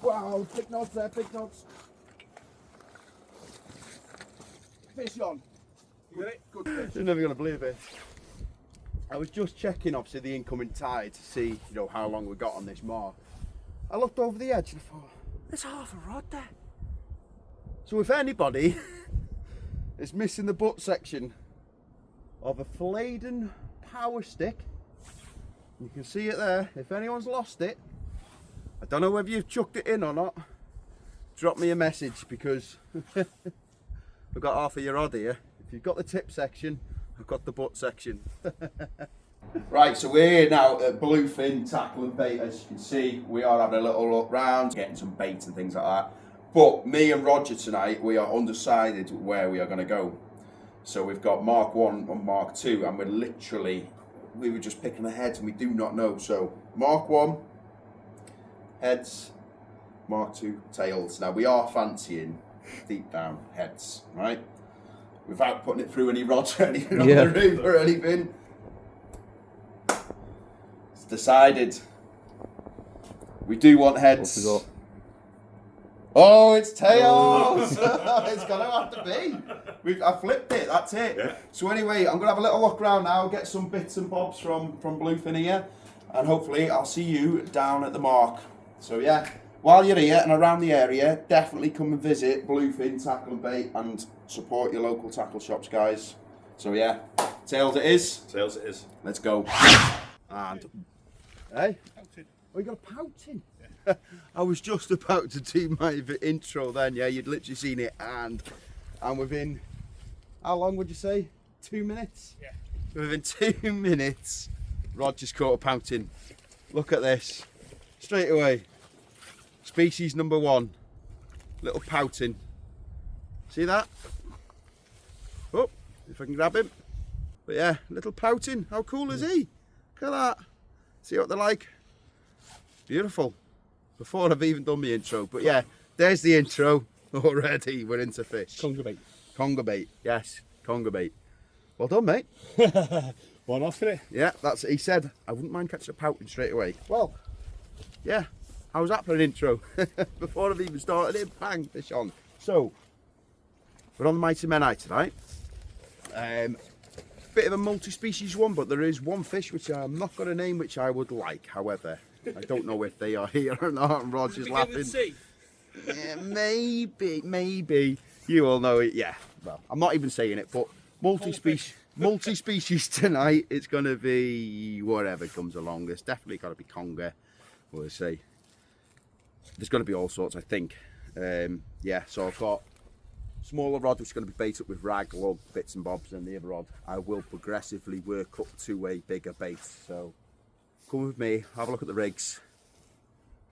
Wow, big knots there, big knots. Fish on. You got it? Good fish. You're never going to believe it. I was just checking, obviously, the incoming tide to see, you know, how long we got on this mark. I looked over the edge and I thought, there's half a rod there. So if anybody is missing the butt section of a Fladen power stick, you can see it there. If anyone's lost it, I don't know whether you've chucked it in or not, drop me a message, because I've got half of your rod here. If you've got the tip section, I've got the butt section. Right, so we're here now at Bluefin Tackle and Bait. As you can see, we are having a little look round, getting some bait and things like that. But me and Roger tonight, we are undecided where we are going to go. So we've got Mark 1 and Mark 2, and we were just picking the heads and we do not know. So Mark 1, heads, Mark 2, tails. Now we are fancying deep down heads, right? Without putting it through any rods or anything on the roof or anything. It's decided. We do want heads. Oh, it's tails! It's gonna have to be. I flipped it, that's it. Yeah. So anyway, I'm gonna have a little look around now, get some bits and bobs from Bluefin here, and hopefully I'll see you down at the mark. So yeah, while you're here and around the area, definitely come and visit Bluefin Tackle and Bait and support your local tackle shops, guys. So yeah, tails it is. Tails it is. Let's go. And hey, oh, you got a pouting. Yeah. I was just about to do my intro then. Yeah, you'd literally seen it, and within how long would you say? 2 minutes. Yeah. Within 2 minutes, Rod just caught a pouting. Look at this. Straight away. Species number 1. Little pouting. See that? Oh, if I can grab him. But yeah, little pouting. How cool is he? Look at that. See what they're like? Beautiful. Before I've even done the intro. But yeah, there's the intro. Already we're into fish. Conger bait. Conger bait. Yes, conger bait. Well done, mate. One off in it. Yeah, that's it. He said, I wouldn't mind catching a pouting straight away. Well, yeah. How's that for an intro? Before I've even started it, bang, fish on. So, we're on the mighty Menai tonight. Bit of a multi-species one, but there is one fish which I'm not going to name, which I would like. However, I don't know if they are here or not, and Roger's laughing. Yeah, maybe. You all know it, yeah. Well, I'm not even saying it, but multi-species tonight. It's going to be whatever comes along. There's definitely got to be conger. We'll see. There's going to be all sorts, I think. Yeah, so I've got smaller rod, which is going to be bait up with rag, lug, bits and bobs, and the other rod I will progressively work up to a bigger bait. So come with me, have a look at the rigs,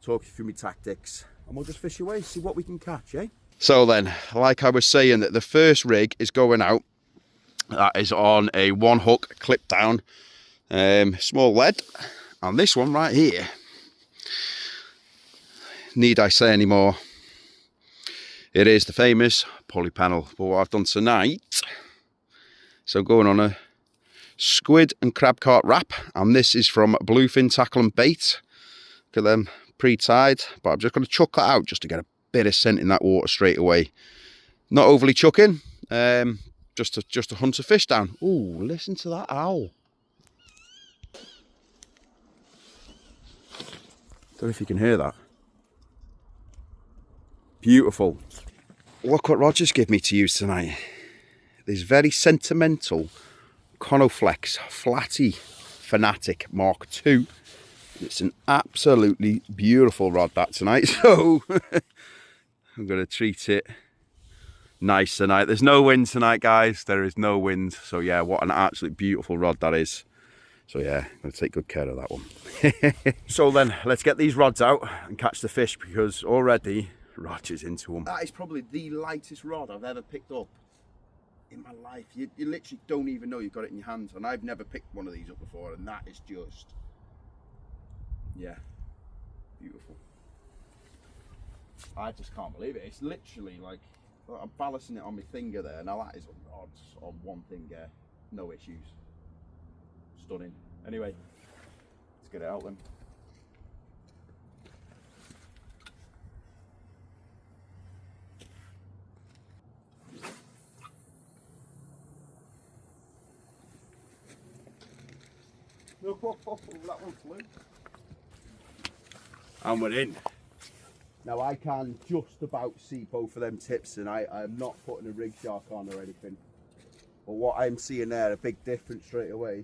talk you through my tactics, and we'll just fish away, see what we can catch, eh? So then, like I was saying, that the first rig is going out. That is on a 1 hook clip down, small lead, and this one right here, need I say any more? It is the famous polypanel. But what I've done tonight, so going on a squid and crab cart wrap, and this is from Bluefin Tackle and Bait. Look at them pre-tied, but I'm just going to chuck that out just to get a bit of scent in that water straight away. Not overly chucking, just to hunt a fish down. Ooh, listen to that owl. Don't know if you can hear that. Beautiful. Look what Roger's given me to use tonight. This very sentimental Conoflex Flatty Fanatic Mark II. It's an absolutely beautiful rod that tonight, so I'm going to treat it nice tonight. There's no wind tonight, guys. There is no wind. So yeah, what an absolute beautiful rod that is. So yeah, I'm going to take good care of that one. So then, let's get these rods out and catch the fish, because already Roger's into them. That is probably the lightest rod I've ever picked up in my life. You literally don't even know you've got it in your hands, and I've never picked one of these up before, and that is just, yeah, beautiful. I just can't believe it. It's literally like, I'm balancing it on my finger there. Now that is a rod on one finger, no issues. Stunning. Anyway, let's get it out then. No, that one flew. And we're in. Now I can just about see both of them tips, and I'm not putting a rig shark on or anything. But what I'm seeing there, a big difference straight away,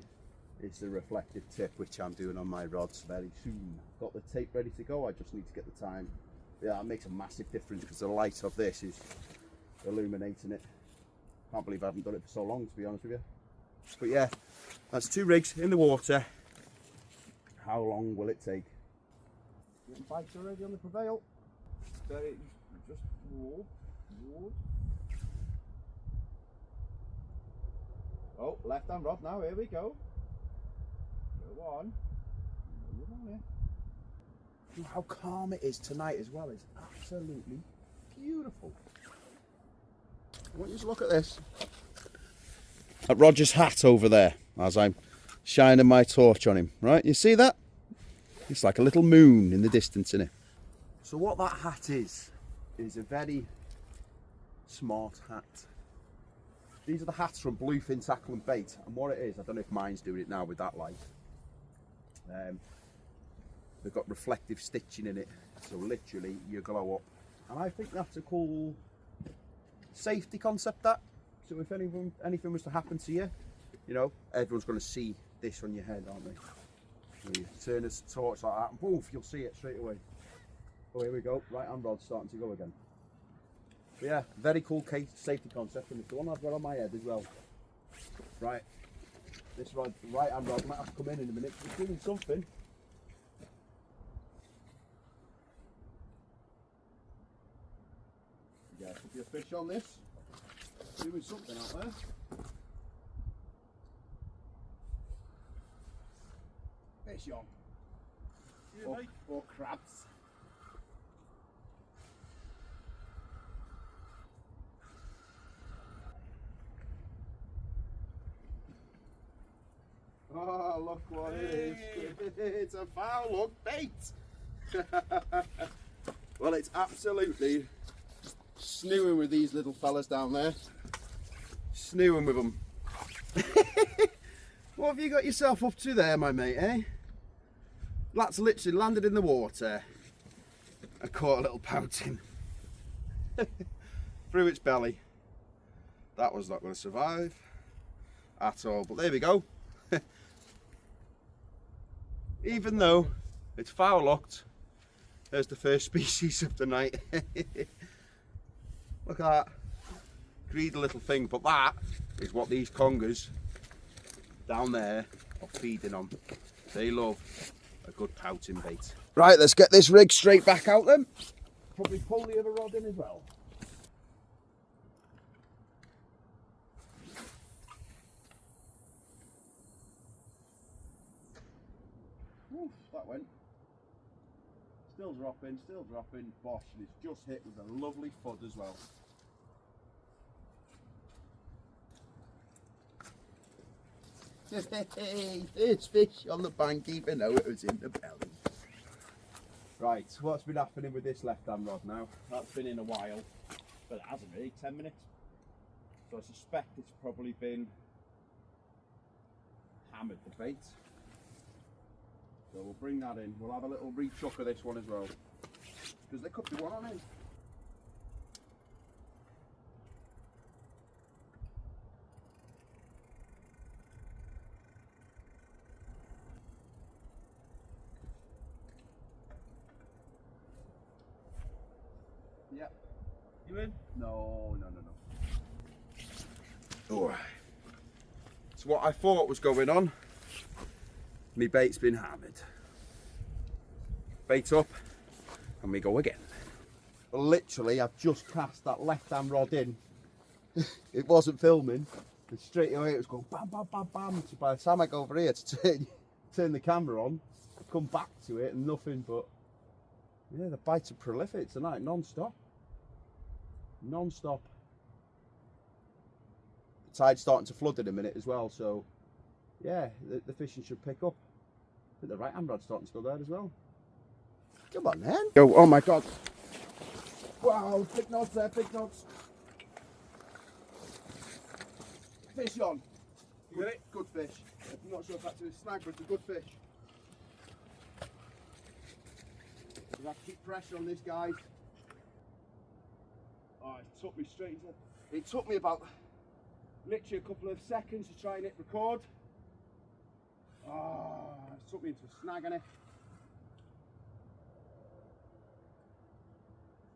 is the reflective tip, which I'm doing on my rods very soon. Got the tape ready to go, I just need to get the time. Yeah, it makes a massive difference because the light of this is illuminating it. Can't believe I haven't done it for so long, to be honest with you. But yeah, that's 2 rigs in the water. How long will it take? Getting bites already on the Prevail. Very, just whoa. Oh, left hand rod now, here we go. Go on. Move on here. See how calm it is tonight as well. It's absolutely beautiful. I want you to look at this. At Roger's hat over there, as I'm shining my torch on him, right? You see that? It's like a little moon in the distance, isn't it? So what that hat is a very smart hat. These are the hats from Bluefin Tackle and Bait, and what it is, I don't know if mine's doing it now with that light. They've got reflective stitching in it, so literally you glow up. And I think that's a cool safety concept, that. So if anything was to happen to you, you know, everyone's going to see this on your head, aren't they? So you turn a torch like that, and poof, you'll see it straight away. Oh, here we go, right hand rod's starting to go again. But yeah, very cool safety concept, and it's the one I've got on my head as well. Right, this rod, right hand rod, might have to come in a minute, because it's doing something. Yeah, could be a fish on this. Doing something out there. Fish on. Or crabs. Oh, look what it is. It's a foul look bait. Well, it's absolutely snewing with these little fellas down there. Snewing with them. What have you got yourself up to there, my mate, eh? That's literally landed in the water. I caught a little pouting. Through its belly. That was not going to survive at all, but there we go. Even though it's foul locked, there's the first species of the night. Look at that greedy little thing, but that is what these congers down there are feeding on. They love a good pouting bait. Right, let's get this rig straight back out then. Probably pull the other rod in as well. Oof, that went. Still dropping, bosh, and it's just hit with a lovely fud as well. There's fish on the bank even though it was in the belly. Right, what's been happening with this left hand rod now? That's been in a while, but it hasn't really, 10 minutes. So I suspect it's probably been hammered, the bait. So we'll bring that in. We'll have a little rechuck of this one as well, because there could be one on it. Yep. You in? No. Alright. So what I thought was going on, my bait's been hammered. Bait up, and we go again. Literally, I've just cast that left-hand rod in. It wasn't filming, and straight away it was going bam, bam, bam, bam. So by the time I go over here to turn the camera on, I come back to it and nothing but, yeah, the bites are prolific tonight, non-stop. Non-stop. The tide's starting to flood in a minute as well, so yeah, the fishing should pick up. I think the right hand rod's starting to go there as well. Come on then. Oh my god. Wow, big knots there, big knots. Fish on. You got it? Good fish. I'm not sure if that's a snag, but it's a good fish. We have to keep pressure on this, guys. Oh, it took me straight into... It took me about literally a couple of seconds to try and hit record. Oh, it took me into a snag, innit?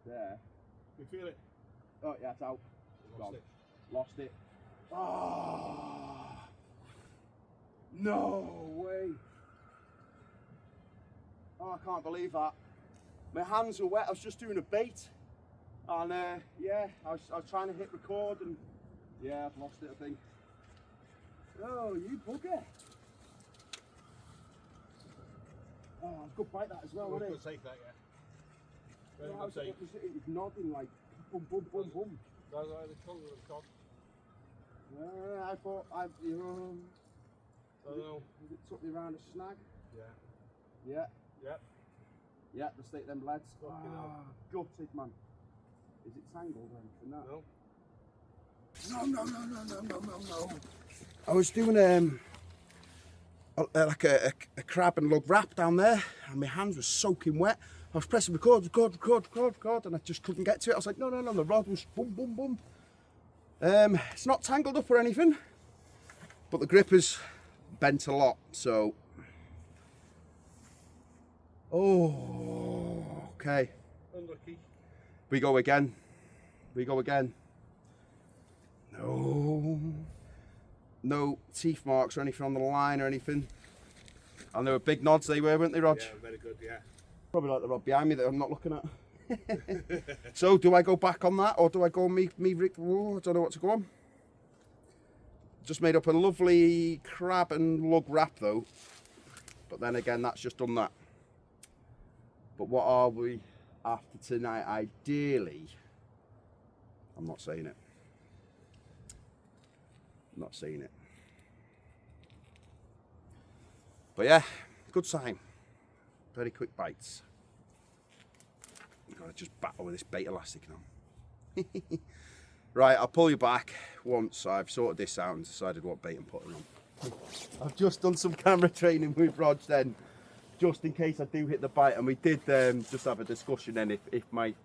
There. You feel it? Oh, yeah, it's out. Lost it. Lost it. Oh, no way. Oh, I can't believe that. My hands were wet. I was just doing a bait. And yeah, I was trying to hit record and yeah, I've lost it, I think. Oh, you bugger. Oh, it's a good bite that as well, wasn't it? Good take that, yeah. Very Oh, good take. it was nodding like boom, boom, boom, boom. That's like the tongue of the cod. I thought I don't know. it took me around a snag. Yeah. Yeah. Yeah. Yeah, the state them lads. Fucking hell. Gutted, man. Is it tangled or anything? No. No. I was doing like a crab and lug wrap down there, and my hands were soaking wet. I was pressing record, and I just couldn't get to it. I was like, no, the rod was boom, boom, boom. It's not tangled up or anything, but the gripper's bent a lot, so. Oh, okay. Unlucky. We go again. No teeth marks or anything on the line or anything. And they were big nods, they were, weren't they, Rog? Yeah, very good, yeah. Probably like the rod behind me that I'm not looking at. So, do I go back on that or do I go on me Rick? Oh, I don't know what to go on. Just made up a lovely crab and lug wrap though. But then again, that's just done that. But what are we after tonight? Ideally, I'm not saying it. I'm not saying it. But yeah, good sign. Very quick bites. You've got to just battle with this bait elastic now. Right, I'll pull you back once I've sorted this out and decided what bait I'm putting on. I've just done some camera training with Rog then, just in case I do hit the bite, and we did just have a discussion then if I'm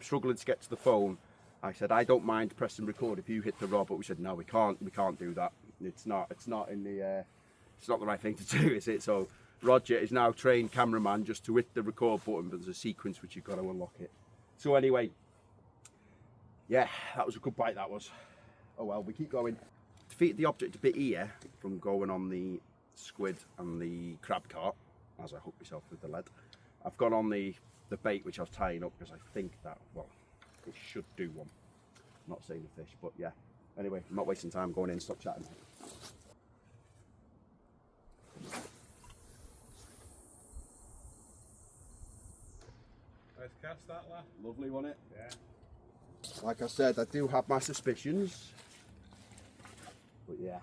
struggling to get to the phone. I said I don't mind pressing record if you hit the rod, but we said no, we can't do that. It's not the right thing to do, is it? So Roger is now trained cameraman just to hit the record button, but there's a sequence which you've got to unlock it. So anyway, yeah, that was a good bite, that was. Oh well, we keep going. Defeated the object a bit here from going on the squid and the crab cart as I hook myself with the lead. I've gone on the bait which I was tying up because I think that, well, it should do one. I'm not saying a fish, but yeah. Anyway, I'm not wasting time going in, stop chatting. Nice cast that, lad. Lovely, wasn't it? Yeah. Like I said, I do have my suspicions. But yeah.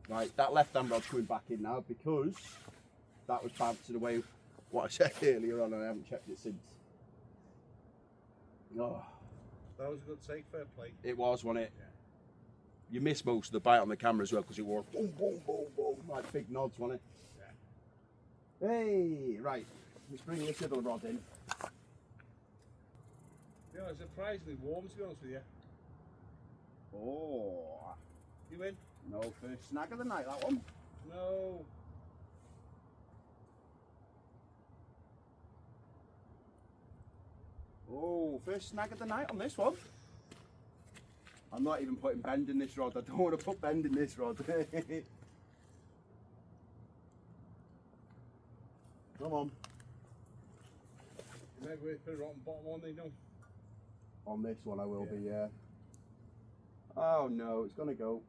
Right, that left hand rod's coming back in now because that was bouncing away what I checked earlier on and I haven't checked it since. Oh. That was a good take, fair play. It was, wasn't it? Yeah. You missed most of the bite on the camera as well because it was boom, boom, boom, boom, like big nods, wasn't it? Yeah. Hey, right, let's bring this other rod in. You know, it's surprisingly warm, to be honest with you. Oh, You in? no, first snag of the night, that one. No. Oh, first snag of the night on this one. I'm not even putting bend in this rod. I don't want to put bend in this rod. Come on. You might wait for a rotten bottom one, they know. On this one I will be, yeah. Oh no, it's gonna go.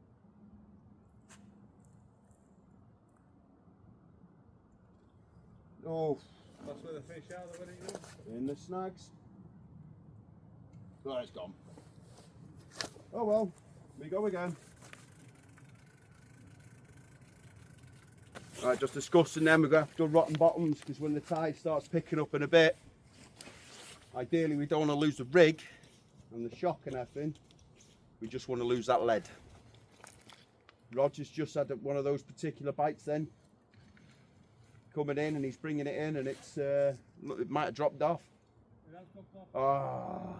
Oh. That's where the fish are, though, you know. In the snags. Oh, it's gone. Oh well, we go again. Right, just discussing them, we're going to have to do rotten bottoms because when the tide starts picking up in a bit, ideally we don't want to lose the rig and the shock and everything. We just want to lose that lead. Roger's just had one of those particular bites then. Coming in and he's bringing it in and it's, look, it might have dropped off. Ah.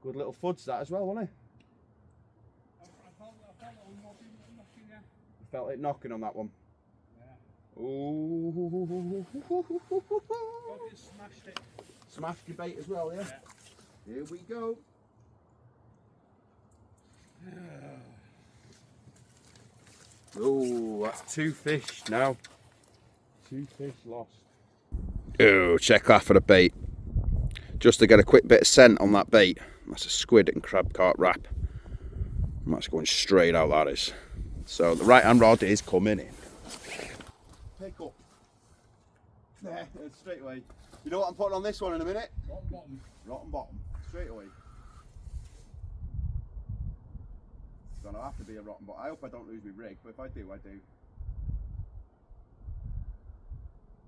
Good little fudge that as well, wasn't it? Felt it knocking on that one. Yeah. Ooh. Smashed it. Smashed your bait as well, yeah? Here we go. Oh, that's 2 fish now. 2 fish lost. Oh, check that for the bait. Just to get a quick bit of scent on that bait. That's a squid and crab cart wrap. That's going straight out, that is. So the right hand rod is coming in. Pick up. There, straight away. You know what I'm putting on this one in a minute? Rotten bottom. Rotten bottom. Straight away. It's going to have to be a rotten bottom. I hope I don't lose my rig, but if I do, I do.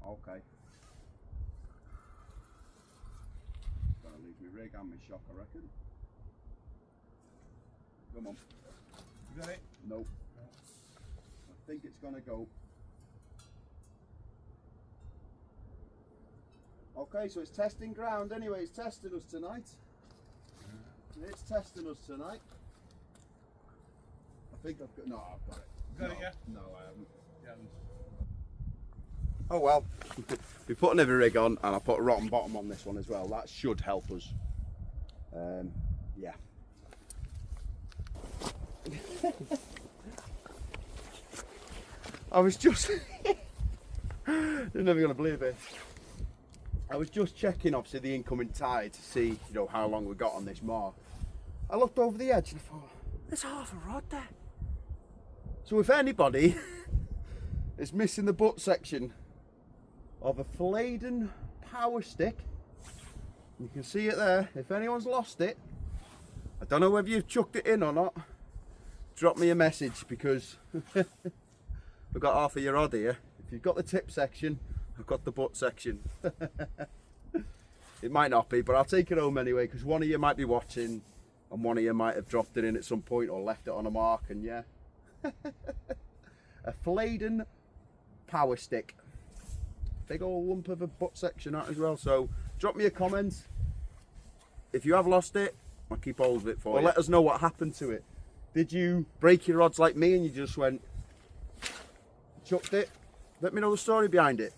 Okay. Going to lose my rig and my shock, I reckon. Come on. You got it? Nope. I think it's going to go. Okay, so it's testing ground anyway. It's testing us tonight. It's testing us tonight. I think I've got. No, I've got it. You got it, yeah? No, I haven't. You haven't. Oh well. We put another rig on, and I put a rotten bottom on this one as well. That should help us. Yeah. I was just. You're never gonna believe it. I was just checking, obviously, the incoming tide to see, you know, how long we got on this mark. I looked over the edge and I thought, there's half a rod there. So if anybody is missing the butt section of a Fladen power stick, you can see it there. If anyone's lost it, I don't know whether you've chucked it in or not, drop me a message, because I've got half of your rod here. If you've got the tip section, I've got the butt section. It might not be, but I'll take it home anyway, because one of you might be watching and one of you might have dropped it in at some point or left it on a mark, and yeah. A Fladen power stick. Big old lump of a butt section out as well. So drop me a comment. If you have lost it, I'll keep hold of it for you. Let us know what happened to it. Did you break your rods like me and you just went, chucked it? Let me know the story behind it.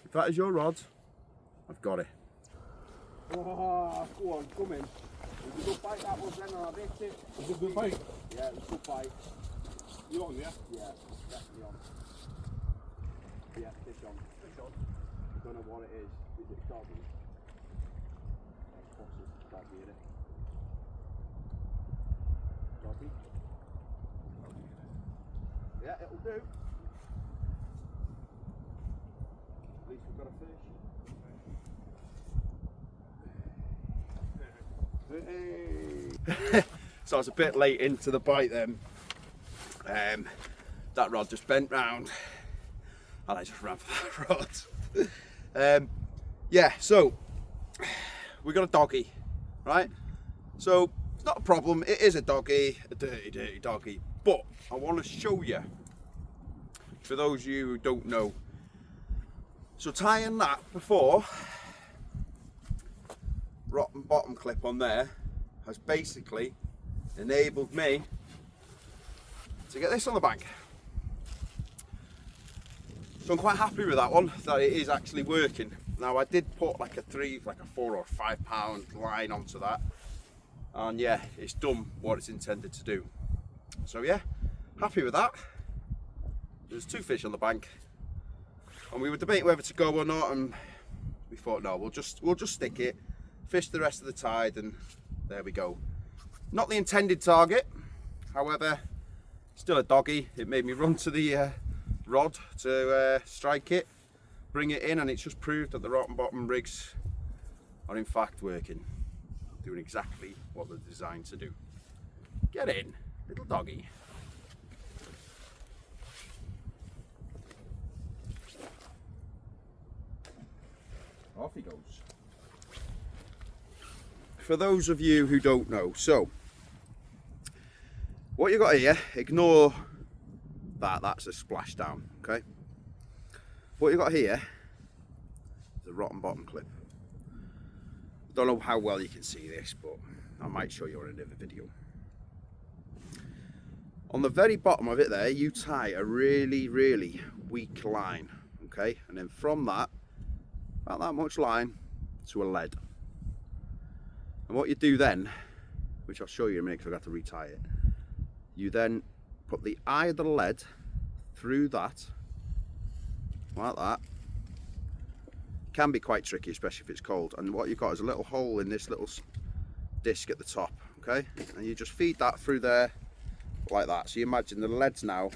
If that is your rod, I've got it. Oh, go on, come in. It was a good bite that was then, and I hit it. Was it a good bite? Yeah, it was a good bite. You on, yeah? Yeah, definitely on. Yeah, fish on. Fish on. Don't know what it is. Is it doggy? Of course it's doggy, isn't it? Doggy? Yeah, it'll do. At least we've got a fish. Hey. So I was a bit late into the bite then. That rod just bent round and I just ran for that rod. Yeah, so we got a doggy, right? So it's not a problem. It is a doggy, a dirty, dirty doggy. But I want to show you, for those of you who don't know. So tying that before, rotten bottom clip on there, has basically enabled me to get this on the bank. So I'm quite happy with that one, that it is actually working. Now I did put like a 4 or 5 pound line onto that, and yeah, it's done what it's intended to do. So yeah, happy with that. There's 2 fish on the bank, and we were debating whether to go or not, and we thought no, we'll just stick it, fish the rest of the tide, and there we go. Not the intended target, however, still a doggy. It made me run to the rod to strike it, bring it in, and it's just proved that the rotten bottom rigs are in fact working, doing exactly what they're designed to do. Get in, little doggy. Off he goes. For those of you who don't know, so What you got here, ignore that, that's a splashdown, okay? What you got here is a rotten bottom clip. Don't know how well you can see this, but I might show you on another video. On the very bottom of it there, you tie a really, really weak line, okay? And then from that, about that much line to a lead. And what you do then, which I'll show you in a minute because I've got to retie it, you then put the eye of the lead through that, like that. Can be quite tricky, especially if it's cold. And what you've got is a little hole in this little disc at the top, okay? And you just feed that through there, like that. So you imagine the lead's now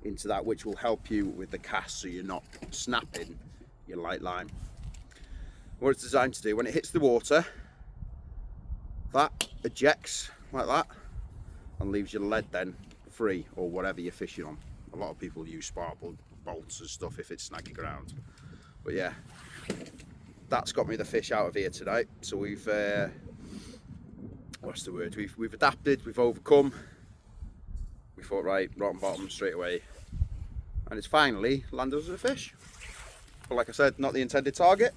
into that, which will help you with the cast so you're not snapping your light line. What it's designed to do, when it hits the water, that ejects like that and leaves your lead then free, or whatever you're fishing on. A lot of people use sparkle bolts and stuff if it's snaggy ground. But yeah, that's got me the fish out of here tonight. So we've what's the word, we've adapted, we've overcome. We thought, right, rotten bottom straight away, and it's finally landed us a fish. But like I said, not the intended target,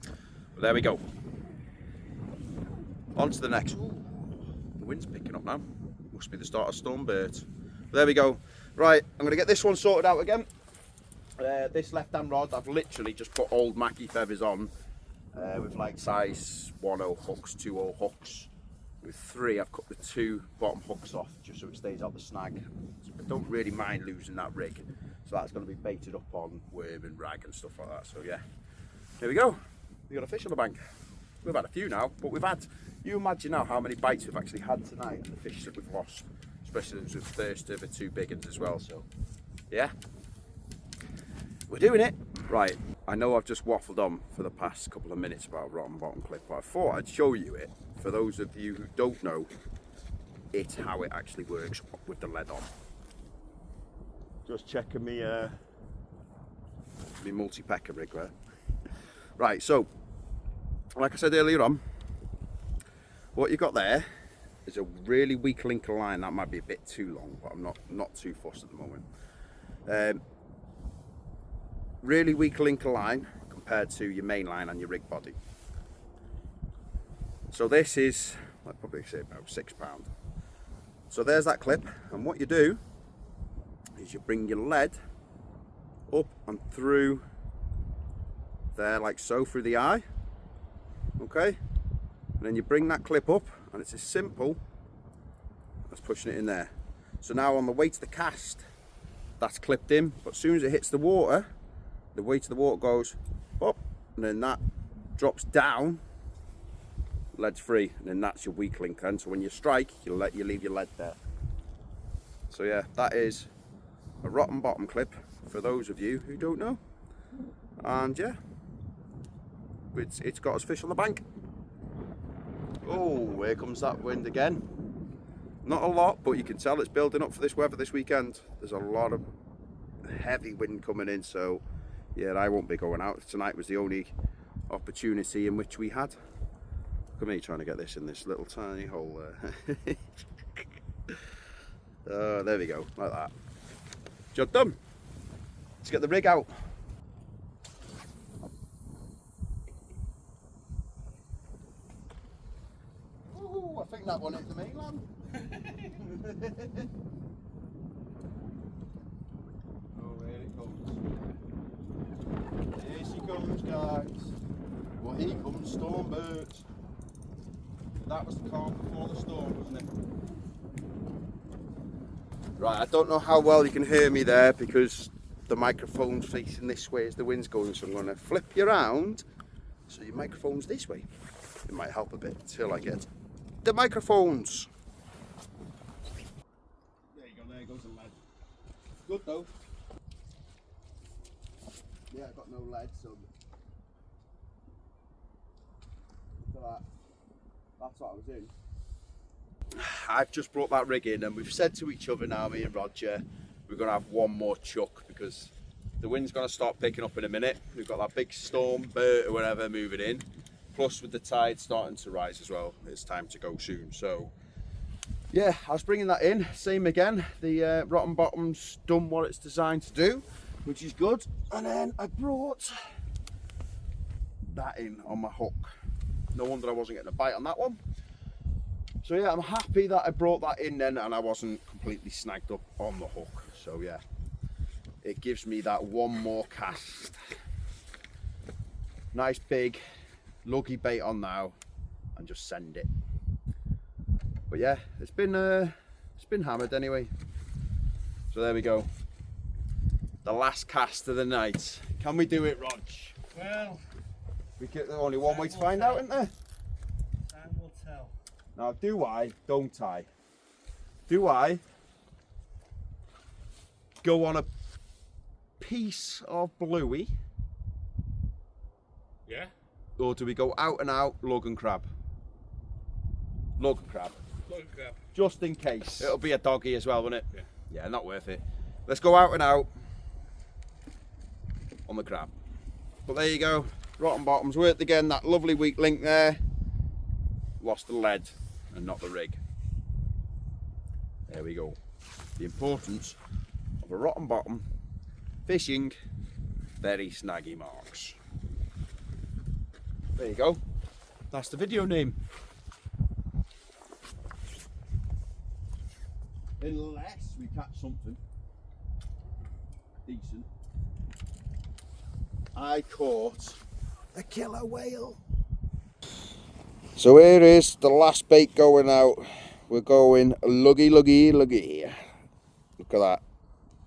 but there we go. On to the next. Ooh, the wind's picking up now, must be the start of Stormbird. There we go. Right, I'm going to get this one sorted out again. This left hand rod, I've literally just put old Mackie feathers on with like size 1/0 hooks, 2/0 hooks. With 3, I've cut the 2 bottom hooks off just so it stays out the snag. So I don't really mind losing that rig. So that's going to be baited up on worm and rag and stuff like that. So yeah, here we go. We've got a fish on the bank. We've had a few now, but we've had, you imagine now how many bites we've actually had tonight and the fish that we've lost. Especially those with thirst over 2 big ones as well. So yeah, we're doing it. Right, I know I've just waffled on for the past couple of minutes about rotten bottom clip, but I thought I'd show you it for those of you who don't know it, how it actually works with the lead on. Just checking me multi-pecker rig there. Right, so like I said earlier on, what you got there is a really weak link of line. That might be a bit too long, but I'm not too fussed at the moment. Really weak link of line compared to your main line and your rig body. So this is, I'd probably say about £6. So there's that clip, and what you do is you bring your lead up and through there like so, through the eye, okay? And then you bring that clip up, and it's as simple as pushing it in there. So now on the way to the cast, that's clipped in, but as soon as it hits the water, the weight of the water goes up, and then that drops down, lead's free, and then that's your weak link. And so when you strike, you leave your lead there. So yeah, that is a rotten bottom clip for those of you who don't know. And yeah, it's got us fish on the bank. Oh, here comes that wind again. Not a lot, but you can tell it's building up for this weather this weekend. There's a lot of heavy wind coming in, so yeah, I won't be going out. Tonight was the only opportunity in which we had. Look at me trying to get this in this little tiny hole there. Oh, there we go, like that. Job done. Let's get the rig out. Ooh, I think that one hit the mainland. Oh, here it comes. Here she comes, guys. Well, here comes Stormbird. That was the calm before the storm, wasn't it? Right, I don't know how well you can hear me there because the microphone's facing this way as the wind's going, so I'm going to flip you around so your microphone's this way. It might help a bit till I get the microphones. There you go, there goes the lead. Good though. Yeah, I've got no lead, so look at that. That's what I was in. I've just brought that rig in, and we've said to each other now, me and Roger, we're going to have one more chuck because the wind's going to start picking up in a minute. We've got that big storm, Bert or whatever, moving in. Plus with the tide starting to rise as well, it's time to go soon. So yeah, I was bringing that in, same again. The rotten bottom's done what it's designed to do, which is good. And then I brought that in on my hook. No wonder I wasn't getting a bite on that one. So yeah, I'm happy that I brought that in then and I wasn't completely snagged up on the hook. So yeah, it gives me that one more cast. Nice big luggy bait on now and just send it. But yeah, it's been hammered anyway. So there we go. The last cast of the night. Can we do it, Rog? Well, There's only one way to find out, isn't there? time will tell. Now, do I, don't I? Do I go on a piece of bluey? Yeah? Or do we go out and out lug and crab? Lug and crab. Look at crab. Just in case. It'll be a doggy as well, won't it? Yeah. Yeah, not worth it. Let's go out and out on the crab. But there you go. Rotten bottoms worked again. That lovely weak link there. Lost the lead and not the rig. There we go. The importance of a rotten bottom fishing very snaggy marks. There you go. That's the video name. Unless we catch something decent. I caught a killer whale. So here is the last bait going out. We're going luggy, luggy, luggy. Look at that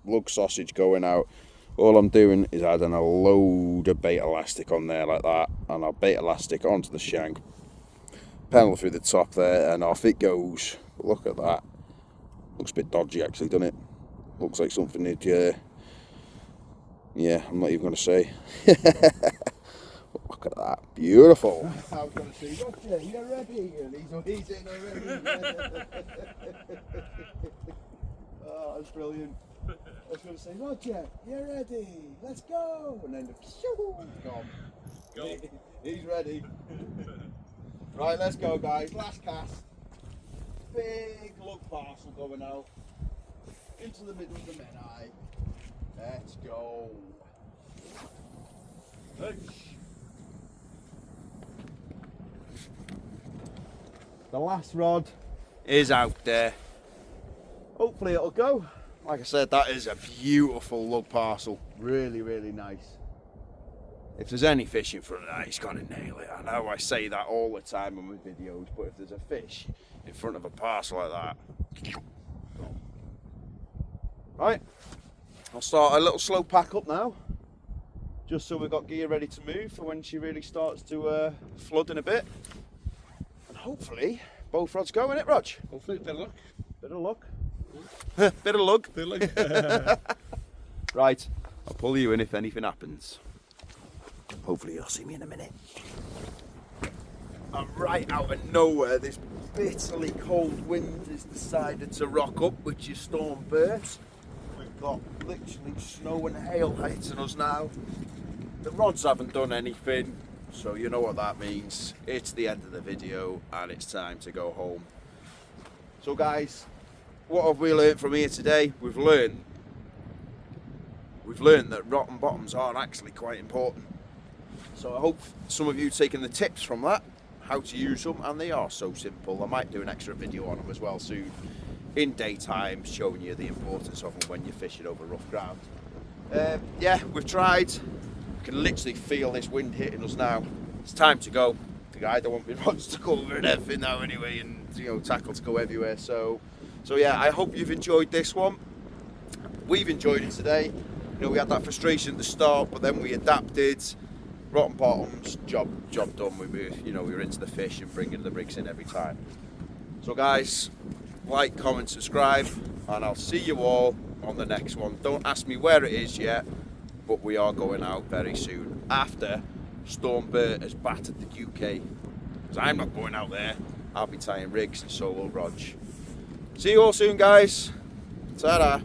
lug sausage going out. All I'm doing is adding a load of bait elastic on there like that, and I'll bait elastic onto the shank, pedal through the top there, and off it goes. But look at that. Looks a bit dodgy actually, doesn't it? Looks like something that, yeah, I'm not even going to say. Look at that, beautiful. I was going to say, Roger, you're ready. And he's in already. Oh, that's brilliant. I was going to say, Roger, you're ready. Let's go. And then gone. Go. He's ready. Right, let's go, guys. Last cast. Big lug parcel going out into the middle of the Menai. Let's go. The last rod is out there. Hopefully it'll go. Like I said, that is a beautiful lug parcel. Really, really nice. If there's any fish in front of that, he's got to nail it. I know I say that all the time on my videos, but if there's a fish in front of a parcel like that. Right, I'll start a little slow pack up now, just so we've got gear ready to move for when she really starts to flood in a bit. And hopefully both rods go, innit, Rog? Hopefully, bit of luck. Bit of luck. Bit of luck. Bit of luck. Right, I'll pull you in if anything happens. Hopefully you'll see me in a minute. And right out of nowhere, this bitterly cold wind has decided to rock up, which is storm burst. We've got literally snow and hail hitting us now. The rods haven't done anything, so you know what that means. It's the end of the video and it's time to go home. So guys, what have we learned from here today? We've learned that rotten bottoms are actually quite important. So I hope some of you taken the tips from that, how to use them, and they are so simple. I might do an extra video on them as well soon, in daytime, showing you the importance of them when you're fishing over rough ground. Yeah, we've tried. We can literally feel this wind hitting us now. It's time to go. I don't want my rods to go over and everything now anyway, and tackle to go everywhere. So yeah, I hope you've enjoyed this one. We've enjoyed it today. We had that frustration at the start, but then we adapted. Rotten bottoms, job done. We were into the fish and bringing the rigs in every time. So guys, like, comment, subscribe, and I'll see you all on the next one. Don't ask me where it is yet, but we are going out very soon after Storm Bert has battered the UK. Because I'm not going out there. I'll be tying rigs and so will Rog. See you all soon, guys. Ta-da.